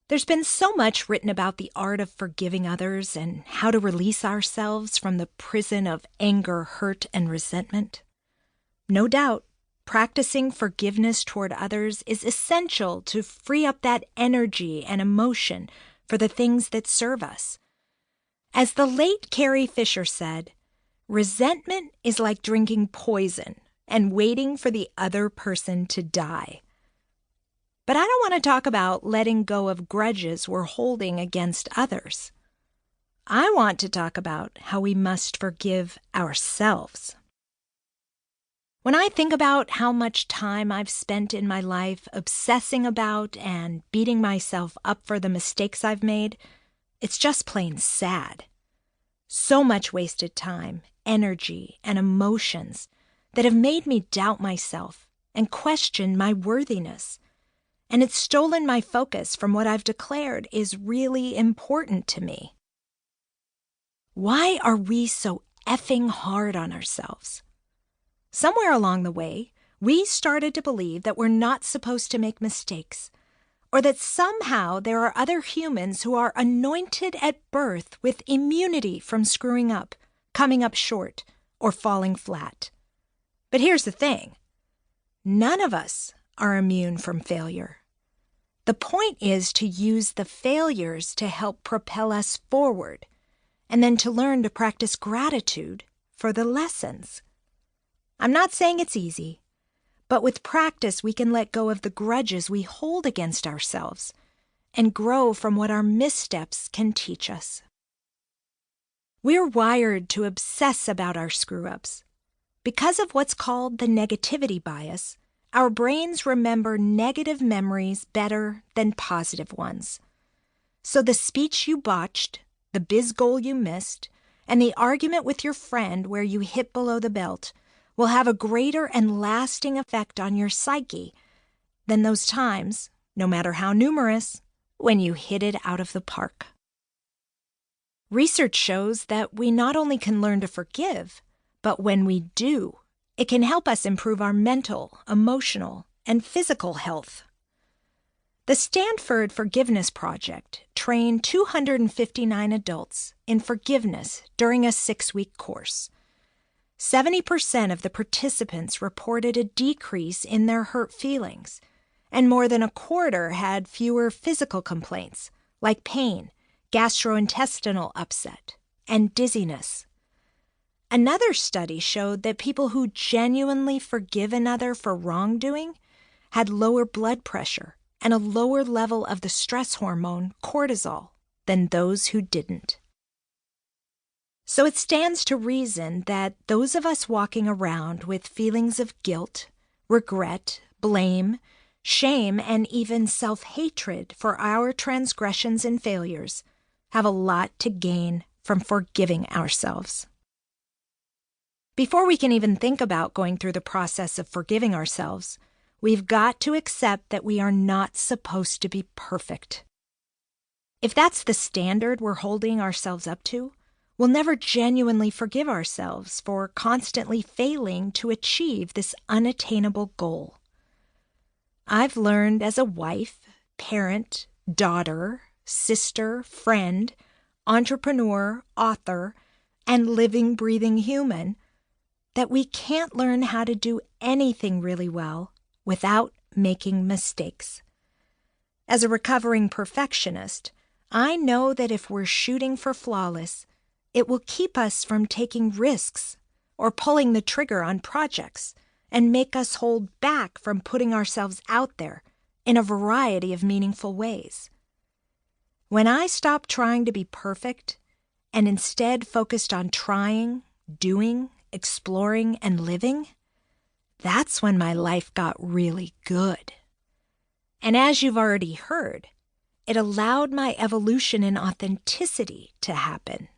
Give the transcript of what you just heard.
There's been so much written about the art of forgiving others and how to release ourselves from the prison of anger, hurt, and resentment. No doubt, practicing forgiveness toward others is essential to free up that energy and emotion for the things that serve us. As the late Carrie Fisher said, resentment is like drinking poison and waiting for the other person to die. But I don't want to talk about letting go of grudges we're holding against others. I want to talk about how we must forgive ourselves. When I think about how much time I've spent in my life obsessing about and beating myself up for the mistakes I've made, it's just plain sad. So much wasted time, energy, and emotions that have made me doubt myself and question my worthiness. And it's stolen my focus from what I've declared is really important to me. Why are we so effing hard on ourselves? Somewhere along the way, we started to believe that we're not supposed to make mistakes, or that somehow there are other humans who are anointed at birth with immunity from screwing up, coming up short, or falling flat. But here's the thing. None of us are immune from failure. The point is to use the failures to help propel us forward, and then to learn to practice gratitude for the lessons. I'm not saying it's easy, but with practice we can let go of the grudges we hold against ourselves and grow from what our missteps can teach us. We're wired to obsess about our screw-ups. Because of what's called the negativity bias, our brains remember negative memories better than positive ones. So the speech you botched, the biz goal you missed, and the argument with your friend where you hit below the belt will have a greater and lasting effect on your psyche than those times, no matter how numerous, when you hit it out of the park. Research shows that we not only can learn to forgive, but when we do, it can help us improve our mental, emotional, and physical health. The Stanford Forgiveness Project trained 259 adults in forgiveness during a 6-week course. 70% of the participants reported a decrease in their hurt feelings, and more than a quarter had fewer physical complaints like pain, gastrointestinal upset, and dizziness. Another study showed that people who genuinely forgive another for wrongdoing had lower blood pressure and a lower level of the stress hormone cortisol than those who didn't. So it stands to reason that those of us walking around with feelings of guilt, regret, blame, shame, and even self-hatred for our transgressions and failures have a lot to gain from forgiving ourselves. Before we can even think about going through the process of forgiving ourselves, we've got to accept that we are not supposed to be perfect. If that's the standard we're holding ourselves up to, we'll never genuinely forgive ourselves for constantly failing to achieve this unattainable goal. I've learned as a wife, parent, daughter, sister, friend, entrepreneur, author, and living, breathing human that we can't learn how to do anything really well without making mistakes. As a recovering perfectionist, I know that if we're shooting for flawless, it will keep us from taking risks or pulling the trigger on projects and make us hold back from putting ourselves out there in a variety of meaningful ways. When I stopped trying to be perfect and instead focused on trying, doing, exploring, and living, that's when my life got really good. And as you've already heard, it allowed my evolution in authenticity to happen.